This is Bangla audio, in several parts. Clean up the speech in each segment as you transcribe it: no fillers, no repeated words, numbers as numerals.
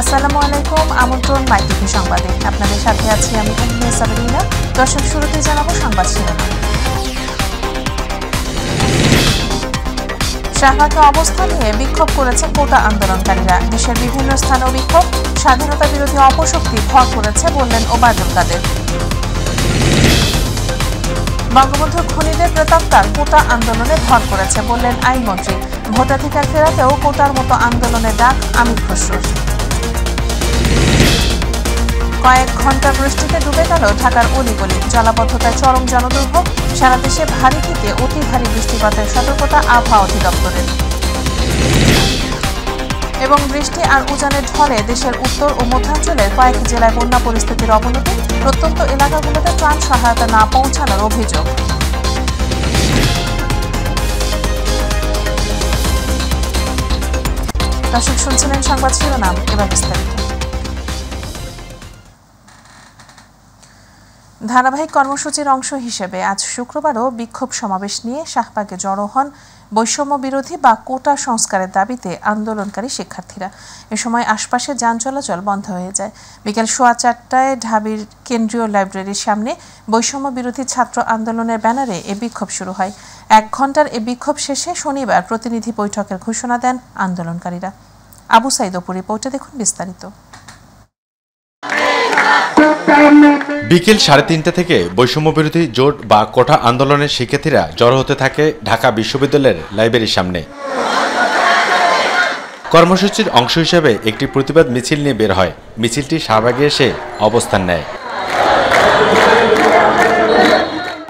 আসসালামু আলাইকুম, আমন্ত্রণ মাইটিভি সংবাদে। আপনাদের সাথে আছি আমি সাবরিনা। দর্শক, শুরুতে জানাবো সংবাদ শিরোনাম। শাহবাগে অবস্থান নিয়ে বিক্ষোভ করেছে কোটা আন্দোলনকারীরা। দেশের বিভিন্ন স্থানে বিক্ষোভ, স্বাধীনতা বিরোধী অপশক্তি ভর করেছে বললেন ওবায়দুল কাদের। বঙ্গবন্ধু খুনিদের প্রেতাত্মার কোটা আন্দোলনে ভর করেছে বললেন আইনমন্ত্রী। ভোটাধিকার ফেরাতেও কোটার মতো আন্দোলনের ডাক আমির খসরুর। কয়েক ঘন্টা বৃষ্টিতে ডুবে গেল ঢাকার অলিগলি, জলাবদ্ধতায় চরম জনদুর্ভোগ। সারা দেশে ভারী থেকে অতি ভারী বৃষ্টিপাতের সতর্কতা আবহাওয়া অধিদপ্তরের। এবং বৃষ্টি আর উজানের ঢলে দেশের উত্তর ও মধ্যাঞ্চলের কয়েক জেলায় বন্যা পরিস্থিতির অবনতি, প্রত্যন্ত এলাকাগুলোতে ত্রাণ সহায়তা না পৌঁছানোর অভিযোগ। দর্শক, শুনছিলেন সংবাদ শিরোনাম, এবার বিস্তারিত। ধারাবাহিক কর্মসূচির অংশ হিসেবে আজ শুক্রবারও বিক্ষোভ সমাবেশ নিয়ে শাহবাগে জড়ো হন বৈষম্য বিরোধী বা কোটা সংস্কারের দাবিতে আন্দোলনকারী শিক্ষার্থীরা। এ সময় আশপাশে যান চলাচল বন্ধ হয়ে যায়। বিকেল 4:15টায় ঢাবির কেন্দ্রীয় লাইব্রেরির সামনে বৈষম্য বিরোধী ছাত্র আন্দোলনের ব্যানারে এ বিক্ষোভ শুরু হয়। 1 ঘণ্টার এ বিক্ষোভ শেষে শনিবার প্রতিনিধি বৈঠকের ঘোষণা দেন আন্দোলনকারীরা। আবু সাইদ অপু রিপোর্টে দেখুন বিস্তারিত। বিকেল 3:30 থেকে বৈষম্য বিরোধী জোট বা কোটা আন্দোলনের শিক্ষার্থীরা জড়ো হতে থাকে ঢাকা বিশ্ববিদ্যালয়ের লাইব্রেরির সামনে। কর্মসূচির অংশ হিসেবে একটি প্রতিবাদ মিছিল নিয়ে বের হয়। মিছিলটি শাহবাগে এসে অবস্থান নেয়।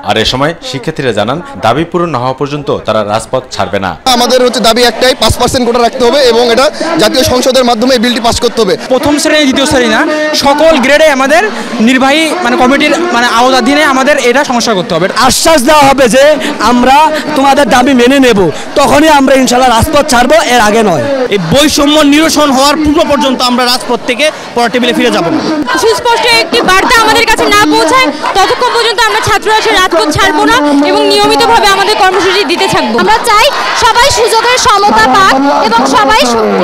আর এ সময় শিক্ষার্থীরা জানান, দাবি পূরণ না হওয়া পর্যন্ত তারা রাজপথ ছাড়বে না। আমাদের দাবি একটাই, 5% কোটা রাখতে হবে এবং এটা জাতীয় সংসদের মাধ্যমে বিলটি পাস করতে হবে। প্রথম শ্রেণী দ্বিতীয় শ্রেণী না, সকল গ্রেডে আমাদের নির্বাহী কমিটির আওতাধীনে আমাদের এটা সমস্যা করতে হবে। আশ্বাস দেওয়া হবে যে আমরা তোমাদের দাবি মেনে নেব, তখনই আমরা ইনশাআল্লাহ রাজপথ ছাড়বো, এর আগে নয়। এই বৈষম্য নিরসন হওয়ার পূর্ব পর্যন্ত আমরা রাজপথ থেকে পড়া টেবিলে ফিরে যাব না। সুস্পষ্ট একটি বার্তা আমাদের কাছে না পৌঁছায় ততক্ষণ পর্যন্ত আমরা ছাত্ররা রাজপথ ছাড়বো না এবং নিয়মিতভাবে আমাদের কর্মসূচি দিতে থাকবো। আমরা চাই সবাই সুযোগের সমতা পাক এবং সবাই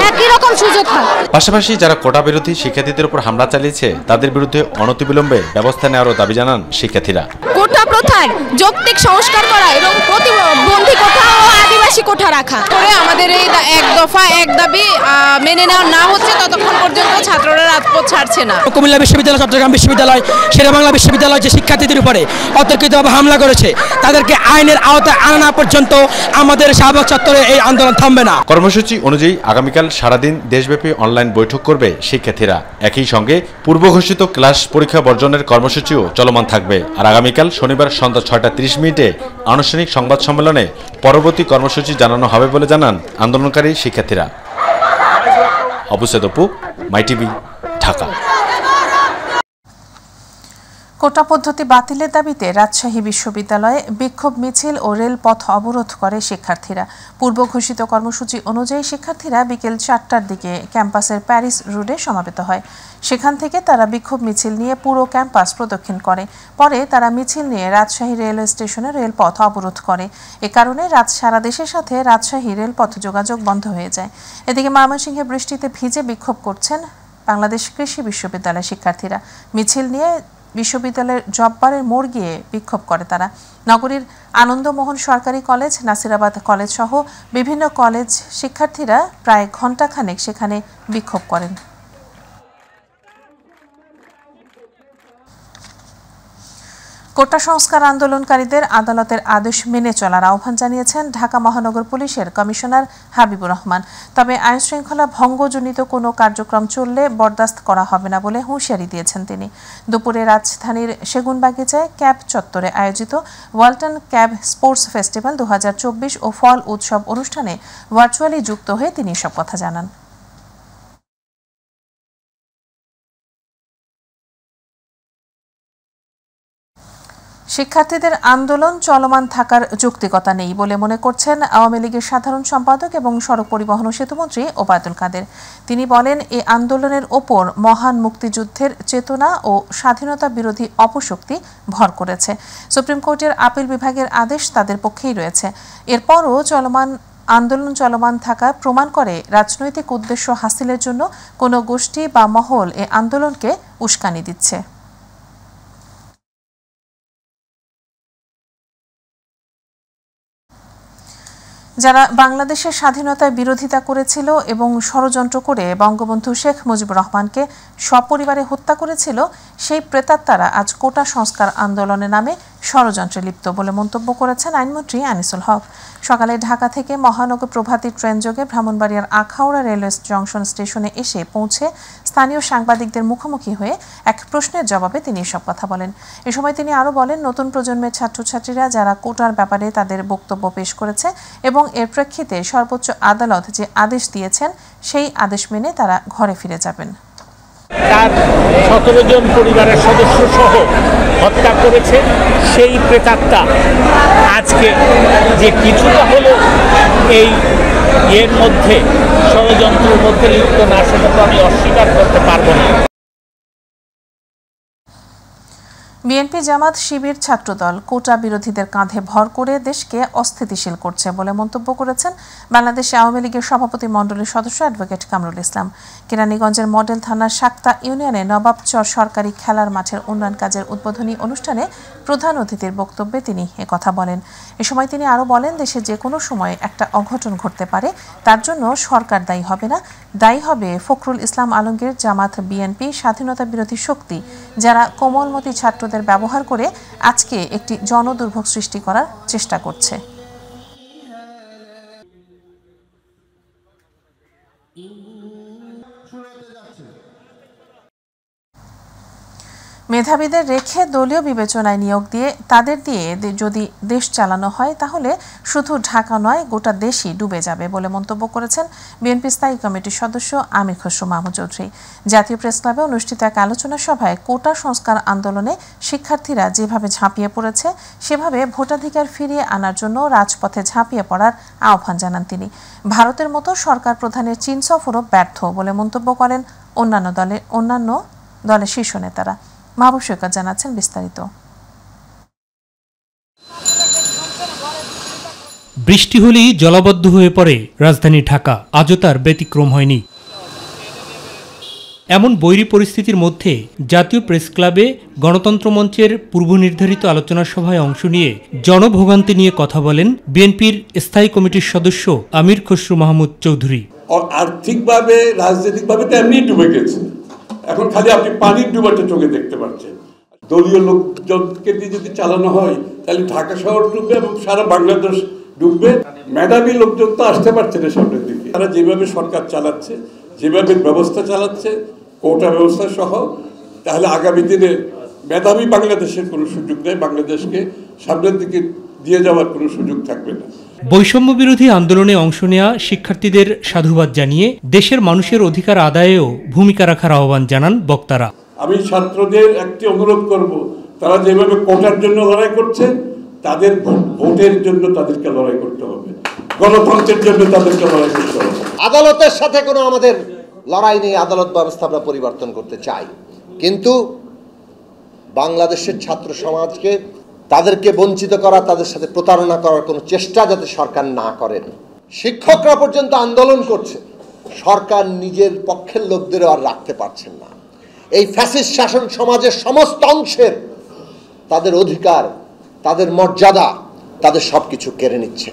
একই রকম সুযোগ পাক। পাশাপাশি যারা কোটা বিরোধী শিক্ষার্থীদের উপর হামলা চালিয়েছে তাদের বিরুদ্ধে অনতিবিলম্বে ব্যবস্থা নেওয়ারও দাবি জানান শিক্ষার্থীরা। কোটা প্রথার যৌক্তিক সংস্কার করা এবং প্রতিবন্ধী কোঠা ও আদিবাসী কোঠা রাখা করে আমাদের এই এক দফা এক দাবি মেনে নেওয়া না হচ্ছে ততক্ষণ পর্যন্ত ছাত্ররা রাজপথ ছাড়ছে না। কুমিল্লা বিশ্ববিদ্যালয়, চট্টগ্রাম বিশ্ববিদ্যালয়, শেরেবাংলা বিশ্ববিদ্যালয় যে শিক্ষার্থীদের উপরে অতর্কিতভাবে হামলা করেছে তাদেরকে আইনের আওতায় আনা না পর্যন্ত আমাদের শাহবাগ চত্বরে এই আন্দোলন থামবে না। কর্মসূচি অনুযায়ী আগামীকাল সারাদিন দেশব্যাপী অনলাইন বৈঠক করবে শিক্ষার্থীরা। একই সঙ্গে পূর্বঘোষিত ক্লাস পরীক্ষা বর্জনের কর্মসূচিও চলমান থাকবে। আর আগামীকাল শনিবার সন্ধ্যা 6:30 আনুষ্ঠানিক সংবাদ সম্মেলনে পরবর্তী কর্মসূচি জানানো হবে বলে জানান আন্দোলনকারী শিক্ষার্থীরা। আবু সাইদ অপু, মাইটিভি, ঢাকা। কোটা পদ্ধতি বাতিলের দাবিতে রাজশাহী বিশ্ববিদ্যালয়ে বিক্ষোভ মিছিল ও রেলপথ অবরোধ করে শিক্ষার্থীরা। পূর্ব ঘোষিত কর্মসূচি অনুযায়ী শিক্ষার্থীরা বিকেল 4টার দিকে ক্যাম্পাসের প্যারিস রোডে সমবেত হয়। সেখান থেকে তারা বিক্ষোভ মিছিল নিয়ে পুরো ক্যাম্পাস প্রদক্ষিণ করে। পরে তারা মিছিল নিয়ে রাজশাহী রেলওয়ে স্টেশনে রেলপথ অবরোধ করে। এ কারণে সারা দেশের সাথে রাজশাহী রেলপথ যোগাযোগ বন্ধ হয়ে যায়। এদিকে ময়মনসিংহে বৃষ্টিতে ভিজে বিক্ষোভ করছেন বাংলাদেশ কৃষি বিশ্ববিদ্যালয়ের শিক্ষার্থীরা। মিছিল নিয়ে বিশ্ববিদ্যালয়ের জব্বারের মোড় গিয়ে বিক্ষোভ করে তারা। নগরীর আনন্দমোহন সরকারি কলেজ, নাসিরাবাদ কলেজ সহ বিভিন্ন কলেজ শিক্ষার্থীরা প্রায় ঘণ্টাখানেক সেখানে বিক্ষোভ করেন। কোটা সংস্কার আন্দোলনকারীদের আদালতের আদেশ মেনে চলার আহ্বান জানিয়েছেন ঢাকা মহানগর পুলিশের কমিশনার হাবিবুর রহমান। তবে আইনশৃঙ্খলা ভঙ্গজনিত কোনো কার্যক্রম চললে বরদাস্ত করা হবে না বলে হুঁশিয়ারি দিয়েছেন তিনি। দুপুরে রাজধানীর সেগুনবাগিচায় ক্যাব চত্বরে আয়োজিত ওয়ালটন ক্যাব স্পোর্টস ফেস্টিভ্যাল 2024 ও ফল উৎসব অনুষ্ঠানে ভার্চুয়ালি যুক্ত হয়ে তিনি এসব কথা জানান। শিক্ষার্থীদের আন্দোলন চলমান থাকার যৌক্তিকতা নেই বলে মনে করছেন আওয়ামী লীগের সাধারণ সম্পাদক এবং সড়ক পরিবহন ও সেতুমন্ত্রী ওবায়দুল কাদের। তিনি বলেন, এই আন্দোলনের ওপর মহান মুক্তিযুদ্ধের চেতনা ও স্বাধীনতা বিরোধী অপশক্তি ভর করেছে। সুপ্রিম কোর্টের আপিল বিভাগের আদেশ তাদের পক্ষেই রয়েছে। এরপরও চলমান আন্দোলন চলমান থাকা প্রমাণ করে রাজনৈতিক উদ্দেশ্য হাসিলের জন্য কোনো গোষ্ঠী বা মহল এ আন্দোলনকে উস্কানি দিচ্ছে। যারা বাংলাদেশের স্বাধীনতার বিরোধিতা করেছিল এবং ষড়যন্ত্র করে বঙ্গবন্ধু শেখ মুজিবুর রহমানকে সপরিবারে হত্যা করেছিল, সেই প্রেতাত্মারা আজ কোটা সংস্কার আন্দোলনের নামে ষড়যন্ত্রে লিপ্ত বলে মন্তব্য করেছেন আইনমন্ত্রী আনিসুল হক। সকালে ঢাকা থেকে মহানগর প্রভাতী ট্রেন যোগে ব্রাহ্মণবাড়িয়ার আখাউড়া রেলওয়ে জংশন স্টেশনে এসে পৌঁছে স্থানীয় সাংবাদিকদের মুখোমুখি হয়ে এক প্রশ্নের জবাবে তিনি এসব কথা বলেন। এ সময় তিনি আরও বলেন, নতুন প্রজন্মের ছাত্রছাত্রীরা যারা কোটার ব্যাপারে তাদের বক্তব্য পেশ করেছে এবং এর প্রেক্ষিতে সর্বোচ্চ আদালত যে আদেশ দিয়েছেন সেই আদেশ মেনে তারা ঘরে ফিরে যাবেন। তার 17 জন পরিবারের সদস্য সহ হত্যা করেছে সেই প্রেতাত্মা আজকে যে কিছুটা হলো এই এর মধ্যে ষড়যন্ত্রের মধ্যে লিপ্ত না, সেটা তো আমি অস্বীকার করতে পারবো না। বিএনপি জামাত শিবির ছাত্রদল কোটা বিরোধীদের কাঁধে ভর করে দেশকে অস্থিতিশীল করছে বলে মন্তব্য করেছেন বাংলাদেশ আওয়ামী লীগের সভাপতি মণ্ডলীর সদস্য অ্যাডভোকেট কামরুল ইসলাম। কেরানীগঞ্জের মডেল থানার শাক্তা ইউনিয়নে নবাবচর সরকারি খেলার মাঠের উন্নয়ন কাজের উদ্বোধনী অনুষ্ঠানে প্রধান অতিথির বক্তব্যে তিনি একথা বলেন। এ সময় তিনি আরও বলেন, দেশে যে কোনো সময় একটা অঘটন ঘটতে পারে, তার জন্য সরকার দায়ী হবে না, দায়ী হবে ফখরুল ইসলাম আলমগীর, জামাত, বিএনপি, স্বাধীনতা বিরোধী শক্তি, যারা কোমলমতি ছাত্রদের ব্যবহার করে আজকে একটি জনদুর্ভোগ সৃষ্টি করার চেষ্টা করছে। মেধাবীদের রেখে দলীয় বিবেচনায় নিয়োগ দিয়ে তাদের দিয়ে যদি দেশ চালানো হয়, তাহলে শুধু ঢাকা নয়, গোটা দেশই ডুবে যাবে বলে মন্তব্য করেছেন বিএনপি স্থায়ী কমিটির সদস্য আমির খসরু মাহমুদ চৌধুরী। জাতীয় প্রেসক্লাবে অনুষ্ঠিত এক আলোচনা সভায় কোটা সংস্কার আন্দোলনে শিক্ষার্থীরা যেভাবে ঝাঁপিয়ে পড়েছে, সেভাবে ভোটাধিকার ফিরিয়ে আনার জন্য রাজপথে ঝাঁপিয়ে পড়ার আহ্বান জানান তিনি। ভারতের মতো সরকার প্রধানের চীন সফরও ব্যর্থ বলে মন্তব্য করেন অন্যান্য দলের শীর্ষ নেতারা। মাহবুব সৈকত জানাচ্ছেন বিস্তারিত। বৃষ্টি হলেই জলাবদ্ধ হয়ে পড়ে রাজধানী ঢাকা, আজও তার ব্যতিক্রম হয়নি। এমন বৈরী পরিস্থিতির মধ্যে জাতীয় প্রেস ক্লাবে গণতন্ত্র মঞ্চের পূর্বনির্ধারিত আলোচনা সভায় অংশ নিয়ে জনভোগান্তি নিয়ে কথা বলেন বিএনপির স্থায়ী কমিটির সদস্য আমির খসরু মাহমুদ চৌধুরী। আর্থিকভাবে, রাজনৈতিকভাবে তো এমনি ডুবে গেছে, এখন খালি আপনি পানির ডুবাটা চোখে দেখতে পাচ্ছেন। দলীয় লোকজনকে দিয়ে যদি চালানো হয়, তাহলে ঢাকা শহর ডুববে এবং সারা বাংলাদেশ ডুববে। মেধাবী লোকজন তো আসতে পারছে না সামনের দিকে। তারা যেভাবে সরকার চালাচ্ছে, যেভাবে ব্যবস্থা চালাচ্ছে, কোটা ব্যবস্থা সহ, তাহলে আগামী দিনে মেধাবী বাংলাদেশের কোনো সুযোগ নেই, বাংলাদেশকে সামনের দিকে দিয়ে যাওয়ার কোনো সুযোগ থাকবে না। বৈষম্য বিরোধী আন্দোলনে অংশ নেওয়া শিক্ষার্থীদের সাধুবাদ জানিয়ে দেশের মানুষের অধিকার আদায়েও ভূমিকা রাখার আহ্বান জানান বক্তারা। আমি ছাত্রদের একটি অনুরোধ করব, তারা যেভাবে কোটার জন্য লড়াই করছে, তাদের ভোটের জন্য তাদেরকে লড়াই করতে হবে, গণতন্ত্রের জন্য তাদেরকে লড়াই করতে হবে। আদালতের সাথে কোনো আমাদের লড়াই নেই, আদালত ব্যবস্থা আমরা পরিবর্তন করতে চাই, কিন্তু বাংলাদেশের ছাত্র সমাজকে, তাদেরকে বঞ্চিত করা, তাদের সাথে প্রতারণা করার কোনো চেষ্টা যাতে সরকার না করেন। শিক্ষকরা পর্যন্ত আন্দোলন করছে, সরকার নিজের পক্ষের লোকদেরও আর রাখতে পারছেন না। এই ফ্যাসিস্ট শাসন সমাজের সমস্ত অংশের তাদের অধিকার, তাদের মর্যাদা, তাদের সবকিছু কেড়ে নিচ্ছে।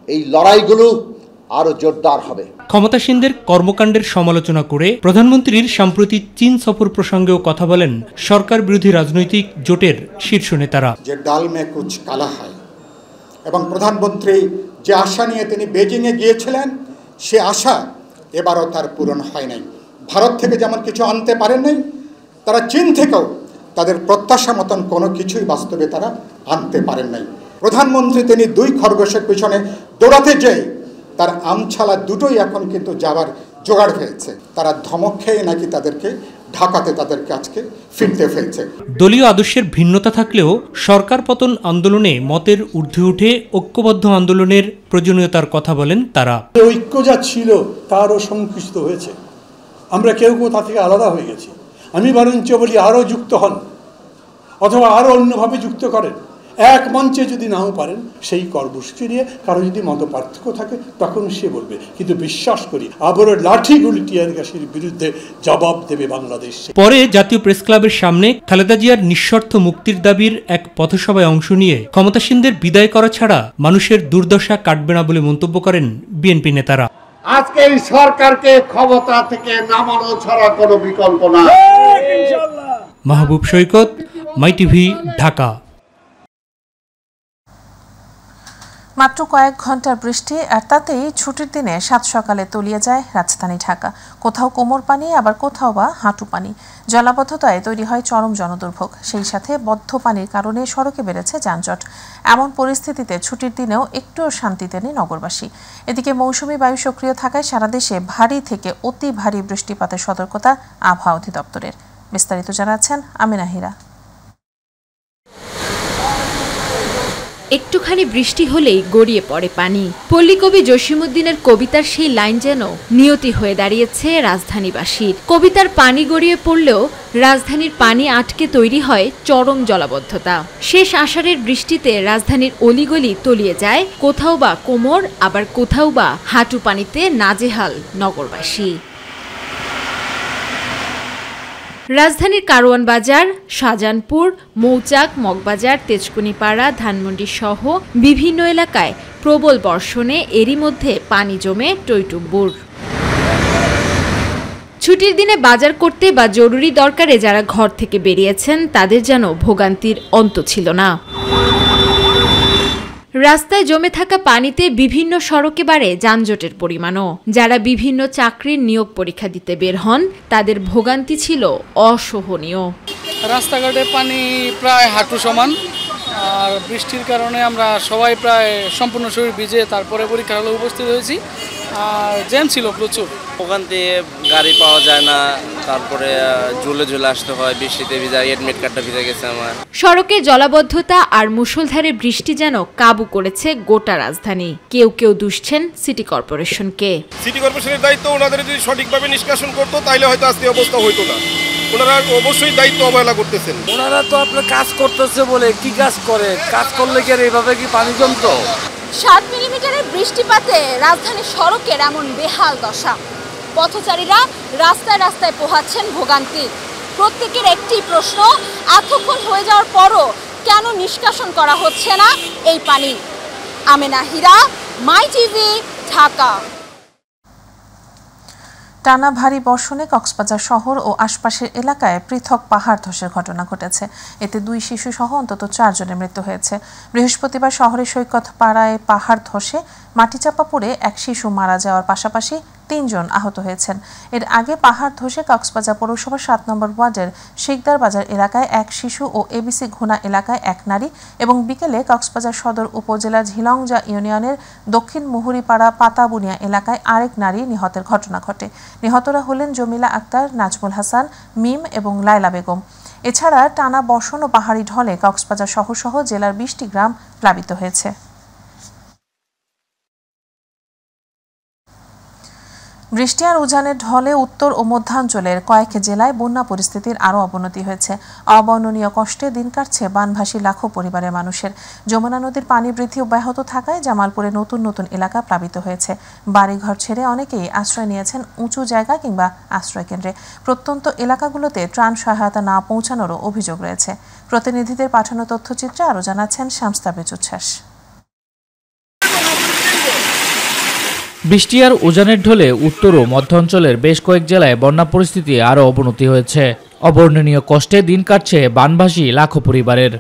এই লড়াইগুলো আরো জোরদার হবে। ক্ষমতাসীনদের কর্মকাণ্ডের সমালোচনা করে প্রধানমন্ত্রীর সাম্প্রতিক চীন সফর প্রসঙ্গেও কথা বলেন সরকার বিরোধী রাজনৈতিক জোটের শীর্ষ নেতারা। যে ডাল মে কুছ কালা হয়, এবং প্রধানমন্ত্রী যে আশা নিয়ে তিনি বেজিংয়ে গিয়েছিলেন, সে আশা এবারও তার পূরণ হয় নাই। ভারত থেকে যেমন কিছু আনতে পারেন নাই, তারা চীন থেকেও তাদের প্রত্যাশা মতন কোনো কিছুই বাস্তবে তারা আনতে পারেন নাই। প্রধানমন্ত্রী তিনি 2 খরগোশের পিছনে দৌড়াতে যেয়ে তার আমছালা দুটোই এখন কিন্তু যাবার জোগাড় হয়েছে। তারা ধমক খেয়ে নাকি তাদেরকে ঢাকাতে তাদের কাছকে ফিরতে ফেলছে। দলীয় আদর্শের ভিন্নতা থাকলেও সরকার পতন আন্দোলনে মতের ঊর্ধ্বে উঠে ঐক্যবদ্ধ আন্দোলনের প্রয়োজনীয়তার কথা বলেন তারা। ঐক্য যা ছিল তারও সংকুচিত হয়েছে, আমরা কেউ কেউ তা থেকে আলাদা হয়ে গেছি। আমি বরঞ্চ বলি আরও যুক্ত হন, অথবা আরও অন্যভাবে যুক্ত করেন। এক মঞ্চে যদি নাও পারেন সেই কর্মসূচি নিয়ে কারো যদি মত পার্থক্য থাকে তখন সে বলবে, কিন্তু বিশ্বাস করি আবার লাঠিগুলি টিয়ার গ্যাসের বিরুদ্ধে জবাব দেবে বাংলাদেশ। পরে জাতীয় প্রেস ক্লাবের সামনে খালেদা জিয়ার নিঃশর্ত মুক্তির দাবির এক পথসভায় অংশ নিয়ে ক্ষমতাসীনদের বিদায় করা ছাড়া মানুষের দুর্দশা কাটবে না বলে মন্তব্য করেন বিএনপি নেতারা। আজকে এই সরকারকে ক্ষমতা থেকে নামানো ছাড়া কোনো বিকল্প না। মাহবুব সৈকত, মাই টিভি, ঢাকা। মাত্র কয়েক ঘন্টার বৃষ্টি আর তাতেই ছুটির দিনে সাত সকালে তলিয়ে যায় রাজধানী ঢাকা। কোথাও কোমর পানি, আবার কোথাও বা হাঁটু পানি। জলাবদ্ধতায় তৈরি হয় চরম জনদুর্ভোগ। সেই সাথে বদ্ধ পানির কারণে সড়কে বেড়েছে যানজট। এমন পরিস্থিতিতে ছুটির দিনেও একটুও শান্তিতে নেই নগরবাসী। এদিকে মৌসুমি বায়ু সক্রিয় থাকায় সারা দেশে ভারী থেকে অতি ভারী বৃষ্টিপাতের সতর্কতা আবহাওয়া অধিদপ্তরের। বিস্তারিত জানাচ্ছেন আমিনা হীরা। একটুখানি বৃষ্টি হলেই গড়িয়ে পড়ে পানি। পল্লীকবি জসিমউদ্দিনের কবিতার সেই লাইন যেন নিয়তি হয়ে দাঁড়িয়েছে রাজধানীবাসীর। কবিতার পানি গড়িয়ে পড়লেও রাজধানীর পানি আটকে তৈরি হয় চরম জলাবদ্ধতা। শেষ আষাঢ়ের বৃষ্টিতে রাজধানীর অলিগলি তলিয়ে যায়, কোথাও বা কোমর, আবার কোথাও বা হাঁটু পানিতে নাজেহাল নগরবাসী। রাজধানীর কারওয়ান বাজার, শাহজাহানপুর, মৌচাক, মগবাজার, তেজকুনিপাড়া, ধানমন্ডি সহ বিভিন্ন এলাকায় প্রবল বর্ষণে এরই মধ্যে পানি জমে টইটুম্বুর। ছুটির দিনে বাজার করতে বা জরুরি দরকারে যারা ঘর থেকে বেরিয়েছেন তাদের যেন ভোগান্তির অন্ত ছিল না। রাস্তায় জমে থাকা পানিতে বিভিন্ন সড়কে বাড়ে যানজটের পরিমাণও। যারা বিভিন্ন চাকরির নিয়োগ পরীক্ষা দিতে বের হন তাদের ভোগান্তি ছিল অসহনীয়। রাস্তাঘাটে পানি প্রায় হাঁটু সমান, আর বৃষ্টির কারণে আমরা সবাই প্রায় সম্পূর্ণ শরীর ভিজে তারপরে পরীক্ষা হলে উপস্থিত হয়েছি। আর জ্যাম ছিল প্রচুর। ওখান থেকে গাড়ি পাওয়া যায় না, তারপরে ঝুলে ঝুলে আসতে হয়, বৃষ্টিতে ভিজা, এডমিট কার্ডটা ভিজে গেছে আমার। সড়কে জলাবদ্ধতা আর মুষলধারে বৃষ্টি যেন কাবু করেছে গোটা রাজধানী। কেউ কেউ দুষছেন সিটি কর্পোরেশনকে। সিটি কর্পোরেশনের দায়িত্ব, ওনাদের যদি সঠিকভাবে নিষ্কাশন করতো তাইলে হয়তো আজকে অবস্থা হইতো না। ওনারা অবশ্যই দায়িত্ব অবহেলা করতেছেন। ওনারা তো আপনার কাজ করতেছে বলে কি কাজ করে, কাজ করলে কি আর এইভাবে কি পানি জমতো? 7 মিলিমিটারের বৃষ্টিপাতে রাজধানীর সড়কের এমন বেহাল দশা। পথচারীরা রাস্তায় রাস্তায় পোহাচ্ছেন ভোগান্তি। প্রত্যেকের একটি প্রশ্ন, এতক্ষণ হয়ে যাওয়ার পরও কেন নিষ্কাশন করা হচ্ছে না এই পানি? আমিনা হীরা, মাই টিভি, ঢাকা। টানা ভারী বর্ষণে কক্সবাজার শহর ও আশপাশের এলাকায় পৃথক পাহাড় ধসের ঘটনা ঘটেছে। এতে 2 শিশু সহ অন্তত 4 জনের মৃত্যু হয়েছে। বৃহস্পতিবার শহরের সৈকত পাড়ায় পাহাড় ধসে মাটিচাপা পড়ে এক শিশু মারা যাওয়ার পাশাপাশি 3 জন আহত হয়েছেন। এর আগে পাহাড় ধসে কক্সবাজার পৌরসভার 7 নম্বর ওয়ার্ডের শিকদার বাজার এলাকায় এক শিশু ও এবিসি ঘোনা এলাকায় এক নারী এবং বিকেলে কক্সবাজার সদর উপজেলার ঝিলংজা ইউনিয়নের দক্ষিণ মুহুরিপাড়া পাতাবুনিয়া এলাকায় আরেক নারী নিহতের ঘটনা ঘটে। নিহতরা হলেন জমিলা আক্তার, নাজমুল হাসান, মিম এবং লায়লা বেগম। এছাড়া টানা বর্ষণ ও পাহাড়ি ঢলে কক্সবাজার শহর সহ জেলার 20টি গ্রাম প্লাবিত হয়েছে। বৃষ্টি আর উজানের ঢলে উত্তর ও মধ্যাঞ্চলের কয়েক জেলায় বন্যা পরিস্থিতির আরও অবনতি হয়েছে। অবর্ণনীয় কষ্টে দিন কাটছে বানভাসী লাখো পরিবারের মানুষের। যমুনা নদীর পানি বৃদ্ধি অব্যাহত থাকায় জামালপুরে নতুন নতুন এলাকা প্লাবিত হয়েছে। বাড়িঘর ছেড়ে অনেকেই আশ্রয় নিয়েছেন উঁচু জায়গা কিংবা আশ্রয় কেন্দ্রে। প্রত্যন্ত এলাকাগুলোতে ত্রাণ সহায়তা না পৌঁছানোরও অভিযোগ রয়েছে। প্রতিনিধিদের পাঠানো তথ্যচিত্রে আরও জানাচ্ছেন শামস্তাবেজ উচ্ছ্বাস। বৃষ্টি আর উজানের ঢলে উত্তর ও মধ্য অঞ্চলের বেশ কয়েক জেলায় বন্যা পরিস্থিতি আরও অবনতি হয়েছে। অবর্ণনীয় কষ্টে দিন কাটছে বানভাসী লাখো পরিবারের।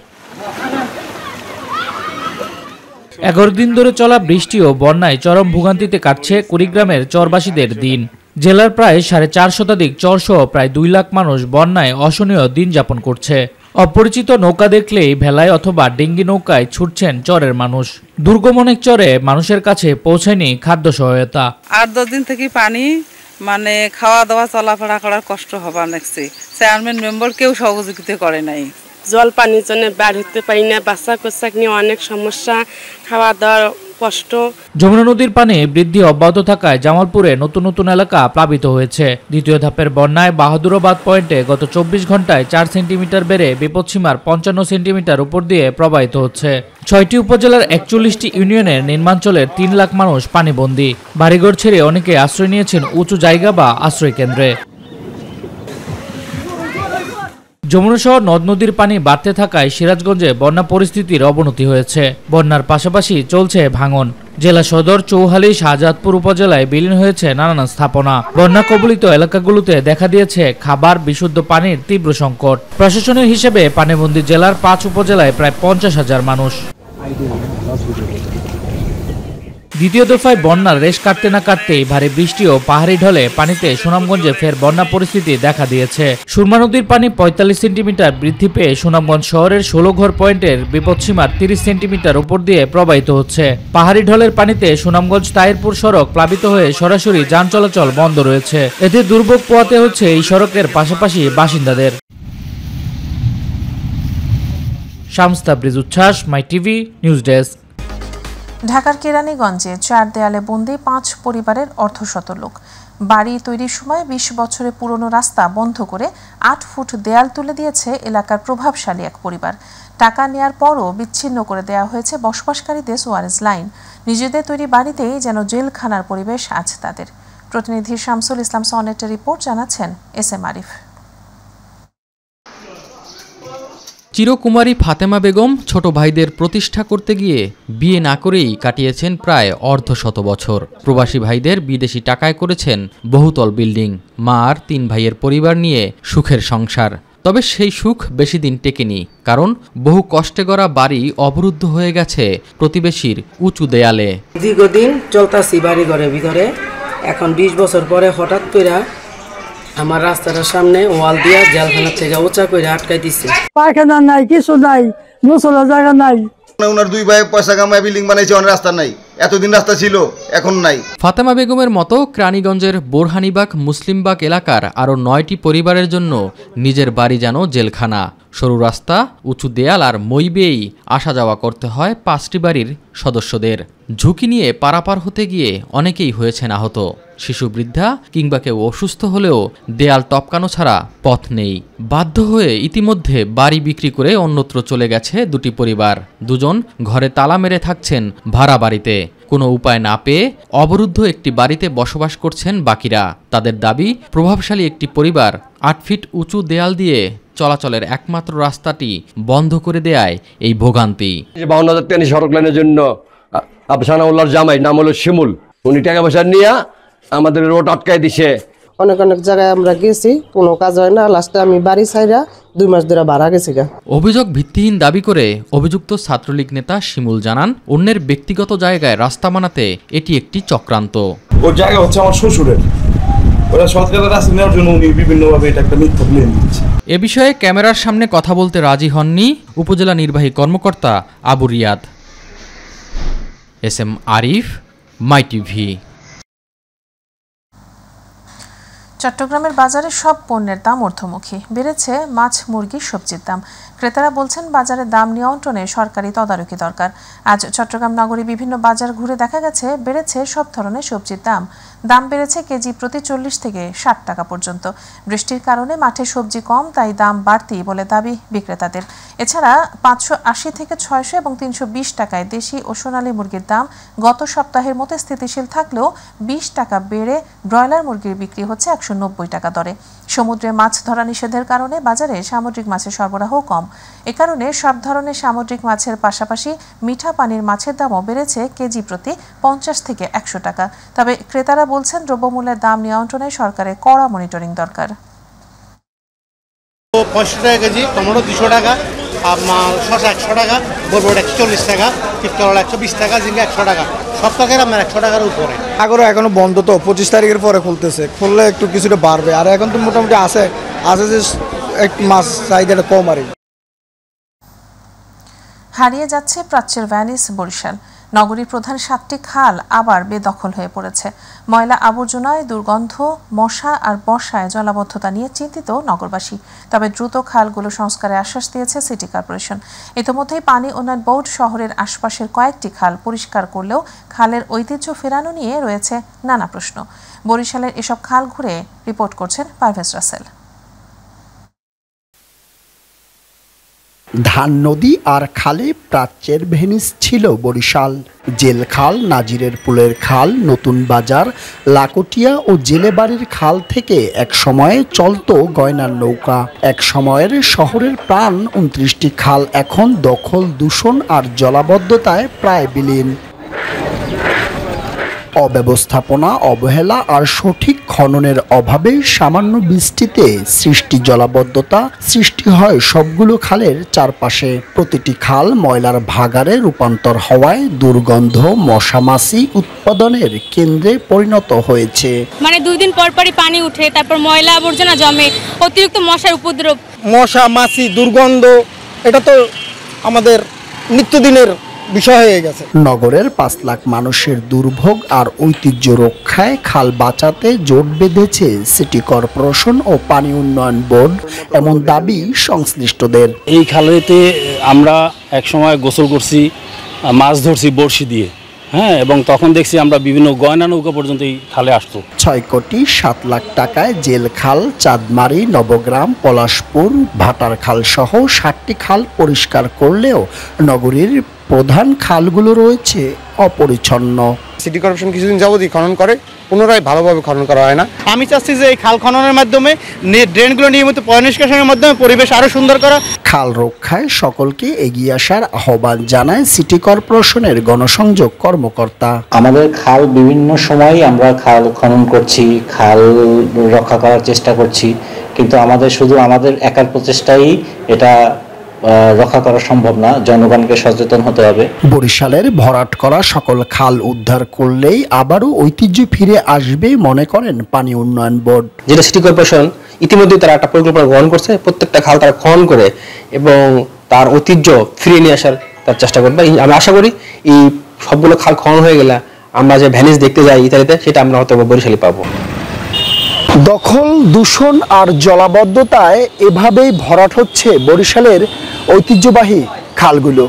11 দিন ধরে চলা বৃষ্টি ও বন্যায় চরম ভোগান্তিতে কাটছে কুড়িগ্রামের চরবাসীদের দিন। জেলার প্রায় 4.5 শতাধিক চরসহ প্রায় 2 লাখ মানুষ বন্যায় অসহনীয় দিন যাপন করছে। অপরিচিত নৌকা দেখলেই ভেলায় অথবা ডিঙ্গি নৌকায় ছুটছেন চরের মানুষ। দুর্গম অনেক চরে মানুষের কাছে পৌঁছায়নি খাদ্য সহায়তা। 8-10 দিন থেকে পানি, মানে খাওয়া দাওয়া চলাফেরা করার কষ্ট হবার দেখছি। চেয়ারম্যান মেম্বার কেউ সহযোগিতা করে নাই। জল পানির জন্য বের হতে পারি না, বাচ্চা কোচ্চাক নিয়ে অনেক সমস্যা, খাওয়া দাওয়ার কষ্ট। যমুনা নদীর পানি বৃদ্ধি অব্যাহত থাকায় জামালপুরে নতুন নতুন এলাকা প্লাবিত হয়েছে। দ্বিতীয় ধাপের বন্যায় বাহাদুরাবাদ পয়েন্টে গত 24 ঘন্টায় 4 সেন্টিমিটার বেড়ে বিপদসীমার 55 সেন্টিমিটার উপর দিয়ে প্রবাহিত হচ্ছে। 6টি উপজেলার 41টি ইউনিয়নের নিম্নাঞ্চলের 3 লাখ মানুষ পানিবন্দী। বাড়িঘর ছেড়ে অনেকে আশ্রয় নিয়েছেন উঁচু জায়গা বা আশ্রয় কেন্দ্রে। যমুনা সহ নদ নদীর পানি বাড়তে থাকায় সিরাজগঞ্জে বন্যা পরিস্থিতির অবনতি হয়েছে। বন্যার পাশাপাশি চলছে ভাঙন। জেলা সদর, চৌহালি, শাহজাদপুর উপজেলায় বিলীন হয়েছে নানান স্থাপনা। বন্যা কবলিত এলাকাগুলোতে দেখা দিয়েছে খাবার, বিশুদ্ধ পানির তীব্র সংকট। প্রশাসনের হিসেবে পানিবন্দী জেলার 5 উপজেলায় প্রায় 50,000 মানুষ। দ্বিতীয় দফায় বন্যার রেশ কাটতে না কাটতেই ভারী বৃষ্টি ও পাহাড়ি ঢলে পানিতে সুনামগঞ্জে ফের বন্যা পরিস্থিতি দেখা দিয়েছে। সুরমা নদীর পানি 45 সেন্টিমিটার বৃদ্ধি পেয়ে সুনামগঞ্জ শহরের 16 ঘর পয়েন্টের বিপদসীমার 30 সেন্টিমিটার উপর দিয়ে প্রবাহিত হচ্ছে। পাহাড়ি ঢলের পানিতে সুনামগঞ্জ তাহিরপুর সড়ক প্লাবিত হয়ে সরাসরি যান চলাচল বন্ধ রয়েছে। এতে দুর্ভোগ পোহাতে হচ্ছে এই সড়কের পাশাপাশি বাসিন্দাদের। শামস তাবরিজ উচ্ছ্বাস, মাই টিভি নিউজ ডেস্ক। ঢাকার কেরানীগঞ্জে 4 দেয়ালে বন্দী 5 পরিবারের অর্ধশত লোক। বাড়ি তৈরির সময় 20 বছরের পুরনো রাস্তা বন্ধ করে 8 ফুট দেয়াল তুলে দিয়েছে এলাকার প্রভাবশালী এক পরিবার। টাকা নেয়ার পরও বিচ্ছিন্ন করে দেওয়া হয়েছে বসবাসকারীদের ওয়ারেজ লাইন। নিজেদের তৈরি বাড়িতেই যেন জেলখানার পরিবেশ আজ তাদের। প্রতিনিধি শামসুল ইসলাম সনেটের রিপোর্ট, জানাচ্ছেন SM আরিফ। চিরকুমারী ফাতেমা বেগম ছোট ভাইদের প্রতিষ্ঠা করতে গিয়ে বিয়ে না করেই কাটিয়েছেন প্রায় অর্ধশত বছর। প্রবাসী ভাইদের বিদেশি টাকায় করেছেন বহুতল বিল্ডিং। মা আর 3 ভাইয়ের পরিবার নিয়ে সুখের সংসার। তবে সেই সুখ বেশি দিন টেকেনি, কারণ বহু কষ্টে গড়া বাড়ি অবরুদ্ধ হয়ে গেছে প্রতিবেশীর উঁচু দেয়ালে। দীর্ঘদিন চলতাছি বাড়ি ঘরের ভিতরে, এখন 20 বছর পরে হঠাৎ করে আমার রাস্তাটার সামনে ওয়াল দিয়া জেলখানা থেকে উঁচা করে আটকাই দিচ্ছে। পায়খানা নাই, কিছু নাই, গোসলের জায়গা নাই। ওনার 2 ভাই পয়সা কামায় বিল্ডিং বানাইছে, অনেক রাস্তা নাই। এতদিন রাস্তা ছিল, এখন নাই। ফাতেমা বেগমের মতো কেরানীগঞ্জের বোরহানিবাগ, মুসলিমবাগ এলাকার আরও 9টি পরিবারের জন্য নিজের বাড়ি যেন জেলখানা। সরু রাস্তা, উঁচু দেয়াল আর মই বেয়েই আসা যাওয়া করতে হয় 5টি বাড়ির সদস্যদের। ঝুঁকি নিয়ে পারাপার হতে গিয়ে অনেকেই হয়েছেন আহত। শিশু, বৃদ্ধা কিংবা কেউ অসুস্থ হলেও দেয়াল টপকানো ছাড়া পথ নেই। বাধ্য হয়ে ইতিমধ্যে বাড়ি বিক্রি করে অন্যত্র চলে গেছে 2টি পরিবার। 2জন ঘরে তালা মেরে থাকছেন ভাড়া বাড়িতে। কোনো উপায় না পেয়ে অবরুদ্ধ একটি বাড়িতে বসবাস করছেন বাকিরা। তাদের দাবি, প্রভাবশালী একটি পরিবার 8 ফিট উঁচু দেয়াল দিয়ে চলাচলের একমাত্র রাস্তাটি বন্ধ করে দেয় এই ভোগান্তি। 52,000 টাকা সড়ক লাইনের জন্য সানাউল্লাহর জামাই, নাম হলো শিমুল, উনি টাকা পয়সা নিয়ে আমাদের রোড আটকায় দিছে। অনেক জায়গায় আমরা গেছি, কোনো কাজ হয় না। লাস্টে আমি বাড়ি ছাইরা 2 মাস ধরে ভাড়া গেছি। অভিযোগ ভিত্তিহীন দাবি করে অভিযুক্ত ছাত্রলীগ নেতা শিমুল জানান, অন্যের ব্যক্তিগত জায়গায় রাস্তা বানাতে এটি একটি চক্রান্ত। ওর জায়গা হচ্ছে আমার শ্বশুরের, ওরা সরকারের রাস্তা নেওয়ার জন্য উনি বিভিন্নভাবে এটা একটা মিথ্যা ক্লেম দিচ্ছে। এ বিষয়ে ক্যামেরার সামনে কথা বলতে রাজি হননি উপজেলা নির্বাহী কর্মকর্তা আবু রিয়াদ। SM আরিফ, মাই টিভি। চট্টগ্রামের বাজারে সব পণ্যের দাম ঊর্ধ্বমুখী। বেড়েছে মাছ, মুরগি, সবজির দাম। ক্রেতারা বলছেন বাজারে দাম নিয়ন্ত্রণে সরকারি তদারকি দরকার। আজ চট্টগ্রাম নগরী বিভিন্ন বাজার ঘুরে দেখা গেছে বেড়েছে সব ধরনের সবজির দাম। দাম বেড়েছে কেজি প্রতি 40 থেকে 60 টাকা পর্যন্ত। বৃষ্টির কারণে মাঠে সবজি কম, তাই দাম বাড়তি বলে দাবি বিক্রেতাদের। এছাড়া 580 থেকে 600 এবং 320 টাকায় দেশি ও সোনালী মুরগির দাম গত সপ্তাহের মতো স্থিতিশীল থাকলেও 20 টাকা বেড়ে ব্রয়লার মুরগির বিক্রি হচ্ছে 190 টাকা দরে। সমুদ্রে মাছ ধরা নিষেধের কারণে বাজারে সামুদ্রিক মাছের সরবরাহ কম। এ কারণে সব ধরনের সামুদ্রিক মাছের পাশাপাশি মিঠা পানির মাছের দামও বেড়েছে কেজি প্রতি 50 থেকে 100 টাকা। তবে ক্রেতারা বলছেন দ্রব্যমূল্যের দাম নিয়ন্ত্রণে সরকারের কড়া মনিটরিং দরকার। 65 টাকা কেজি, টমেটো 200 টাকা, আপনার শসা 100 টাকা, বরবটি 140 টাকা, টিপকাওয়ালা 120 টাকা, ঝিঙ্গা 100 টাকা। সব টাকার আপনার 100 টাকার উপরে। আগরে এখনো বন্ধ, তো 25 তারিখের পরে খুলতেছে, খুললে একটু কিছুটা বাড়বে। আর এখন তো মোটামুটি আছে যে একটু মাছ চাহিদাটা কম। আর হারিয়ে যাচ্ছে প্রাচ্যের ভ্যানিস বরিশাল। নগরীর প্রধান 7টি খাল আবার বেদখল হয়ে পড়েছে। ময়লা আবর্জনায় দুর্গন্ধ, মশা আর বর্ষায় জলাবদ্ধতা নিয়ে চিন্তিত নগরবাসী। তবে দ্রুত খালগুলো সংস্কারে আশ্বাস দিয়েছে সিটি কর্পোরেশন। ইতিমধ্যেই পানি উন্নয়ন বোর্ড শহরের আশপাশের কয়েকটি খাল পরিষ্কার করলেও খালের ঐতিহ্য ফেরানো নিয়ে রয়েছে নানা প্রশ্ন। বরিশালের এসব খাল ঘুরে রিপোর্ট করছেন পারভেজ রাসেল। ধান নদী আর খালে প্রাচ্যের ভেনিস ছিল বরিশাল। জেলখাল, নাজিরের পুলের খাল, নতুন বাজার, লাকটিয়া ও জেলেবাড়ির খাল থেকে এক সময়ে চলতো গয়নার নৌকা। এক সময়ের শহরের প্রাণ 29টি খাল এখন দখল, দূষণ আর জলাবদ্ধতায় প্রায় বিলীন। অব্যবস্থাপনা, অবহেলা আর সঠিক খননের অভাবে সামান্য বৃষ্টিতে সৃষ্টি জলাবদ্ধতা সৃষ্টি হয় সবগুলো খালের চারপাশে। প্রতিটি খাল ময়লার ভাগাড়ে রূপান্তর হওয়ায় দুর্গন্ধ, মশামাছি উৎপাদনের কেন্দ্রে পরিণত হয়েছে। মানে 2 দিন পর পরই পানি উঠে, তারপর ময়লা আবর্জনা জমে, অতিরিক্ত মশার উপদ্রব, মশা মাছি দুর্গন্ধ, এটা তো আমাদের নিত্যদিনের বিষয় হয়ে গেছে। নগরের 5 লাখ মানুষের দুর্ভোগ আর ঐতিহ্য রক্ষায় খাল বাঁচাতে জোট বেঁধেছে সিটি কর্পোরেশন ও পানি উন্নয়ন বোর্ড, এমন দাবি সংশ্লিষ্টদের। এই খালেতে আমরা একসময় গোসল করছি, মাছ ধরছি বড়শি দিয়ে, হ্যাঁ, এবং তখন দেখছি আমরা বিভিন্ন গয়না নৌকা পর্যন্ত এই খালে আসতো। 6 কোটি 7 লাখ টাকায় জেলখাল, চাঁদমারি, নবগ্রাম, পলাশপুর, ভাটার খাল সহ 60টি খাল পরিষ্কার করলেও নগরীর প্রধান খালগুলো রয়েছে অপরিচ্ছন্ন। সিটি কর্পোরেশন কিছুদিন যাবতই খনন করে, পুনরায় ভালোভাবে খনন করা হয় না। আমি চাচ্ছি যে এই খাল খননের মাধ্যমে ড্রেনগুলো নিয়মিত পয়ঃনিষ্কাশনের মাধ্যমে পরিবেশ আরো সুন্দর করা। খাল রক্ষায় সকলকে এগিয়ে আসার আহ্বান জানায় সিটি কর্পোরেশনের গণসংযোগ কর্মকর্তা। আমাদের খাল বিভিন্ন সময় আমরা খাল খনন করছি, খাল রক্ষা করার চেষ্টা করছি, কিন্তু শুধু আমাদের একার প্রচেষ্টাই এটা রক্ষা করা সম্ভব না, জনগণকে সচেতন হতে হবে। বরিশালের ভরাট করা সকল খাল উদ্ধার করলেই আবারও ঐতিহ্য ফিরে আসবে মনে করেন পানি উন্নয়ন বোর্ড। যেটা সিটি কর্পোরেশন ইতিমধ্যে তারা একটা পরিকল্পনা গ্রহণ করছে, প্রত্যেকটা খাল তারা খনন করে এবং তার ঐতিহ্য ফিরিয়ে নিয়ে আসার তার চেষ্টা করবে। আমি আশা করি এই সবগুলো খাল খনন হয়ে গেলে আমরা যে ভ্যানিস দেখতে যাই ইতালিতে, সেটা আমরা হয়তো বরিশালে পাবো। দখল, দূষণ আর জলাবদ্ধতায় এভাবেই ভরাট হচ্ছে বরিশালের ঐতিহ্যবাহী খালগুলো।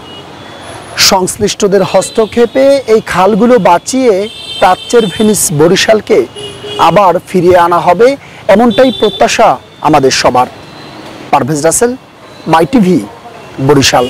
সংশ্লিষ্টদের হস্তক্ষেপে এই খালগুলো বাঁচিয়ে প্রাচ্যের ভেনিস বরিশালকে আবার ফিরিয়ে আনা হবে, এমনটাই প্রত্যাশা আমাদের সবার। পারভেজ রাসেল, মাই টিভি, বরিশাল।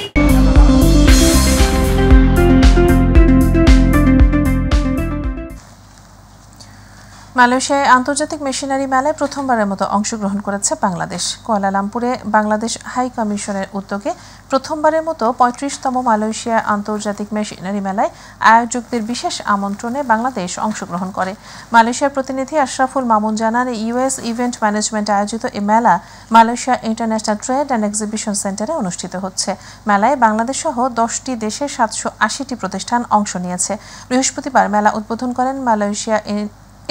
মালয়েশিয়ায় আন্তর্জাতিক মেশিনারি মেলায় প্রথমবারের মতো অংশগ্রহণ করেছে বাংলাদেশ। কুয়ালালামপুরে বাংলাদেশ হাই কমিশনের উদ্যোগে প্রথমবারের মতো 35তম মালয়েশিয়া আন্তর্জাতিক মেশিনারি মেলায় আয়োজকদের বিশেষ আমন্ত্রণে বাংলাদেশ অংশগ্রহণ করে। মালয়েশিয়ার প্রতিনিধি আশরাফুল মামুন জানান, ইউএস ইভেন্ট ম্যানেজমেন্ট আয়োজিত এই মেলা Malaysia international trade and exhibition সেন্টারে অনুষ্ঠিত হচ্ছে। মেলায় বাংলাদেশ সহ 10টি দেশের 780টি প্রতিষ্ঠান অংশ নিয়েছে। বৃহস্পতিবার মেলা উদ্বোধন করেন Malaysia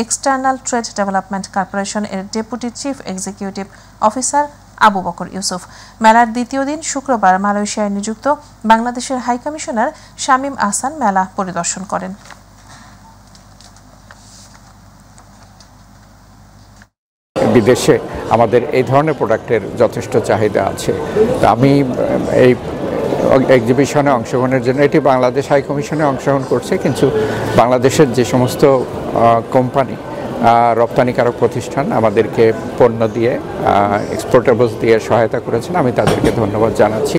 external trade development corporation এর deputy chief executive officer Abu Bakar Yusuf. মেলার দ্বিতীয় দিন শুক্রবার মালয়েশিয়ায় নিযুক্ত বাংলাদেশের হাই কমিশনার শামীম আহসান মেলা পরিদর্শন করেন। বিদেশে আমাদের এই ধরনের প্রোডাক্টের যথেষ্ট চাহিদা আছে। তা আমি এই এক্সিবিশনে অংশগ্রহণের জন্য, এটি বাংলাদেশ হাই কমিশনে অংশগ্রহণ করছে, কিন্তু বাংলাদেশের যে সমস্ত কোম্পানি, রপ্তানিকারক প্রতিষ্ঠান আমাদেরকে পণ্য দিয়ে, এক্সপোর্টেবলস দিয়ে সহায়তা করেছেন, আমি তাদেরকে ধন্যবাদ জানাচ্ছি।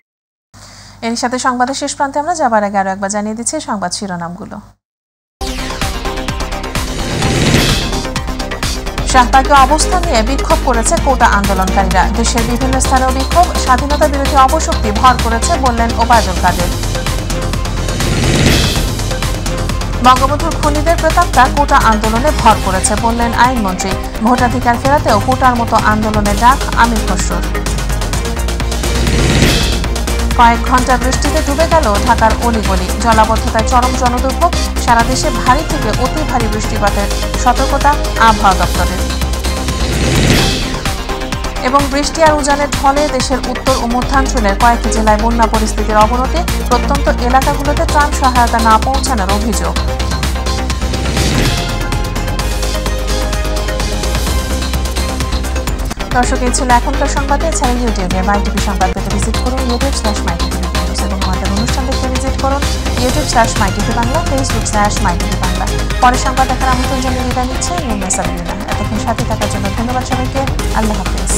এর সাথে সংবাদের শেষ প্রান্তে আমরা যাবার আগে আরও একবার জানিয়ে দিচ্ছি সংবাদ শিরোনামগুলো। শাহবাগে অবস্থান নিয়ে বিক্ষোভ করেছে কোটা আন্দোলনকারীরা। দেশের বিভিন্ন স্থানেও বিক্ষোভ, স্বাধীনতা বিরোধী অপশক্তি ভর করেছে বললেন ওবায়দুল কাদের। বঙ্গবন্ধুর খুনিদের প্রেতাত্মা কোটা আন্দোলনে ভর করেছে বললেন আইনমন্ত্রী। ভোটাধিকার ফেরাতেও কোটার মতো আন্দোলনের ডাক আমির খসরুর। কয়েক ঘন্টা বৃষ্টিতে ডুবে গেল ঢাকার অলিগলি। জলাবদ্ধতায় চরম জনদুর্ভোগ, সারা দেশে ভারী থেকে অতি ভারী বৃষ্টিপাতের সতর্কতা আবহাওয়া দপ্তরের। এবং বৃষ্টি আর উজানের ফলে দেশের উত্তর ও মধ্যাঞ্চলের কয়েকটি জেলায় বন্যা পরিস্থিতির অবনতি, প্রত্যন্ত এলাকাগুলোতে ত্রাণ সহায়তা না পৌঁছানোর অভিযোগ। দর্শক, এই ছিল এখনকার সংবাদ। এছাড়া ইউটিউবে মাইটিভি সংবাদ পেতে ভিজিট করুন youtube/mytv এবং আমাদের অনুষ্ঠান দেখতে ভিজিট করুন youtube/mytv বাংলা, facebook/mytv বাংলা। পরে সংবাদ দেখার আমন্ত্রণ জানিয়ে বিদায় নিচ্ছে এতক্ষণ সাথে থাকার জন্য ধন্যবাদ সবাইকে। আল্লাহ হাফেজ।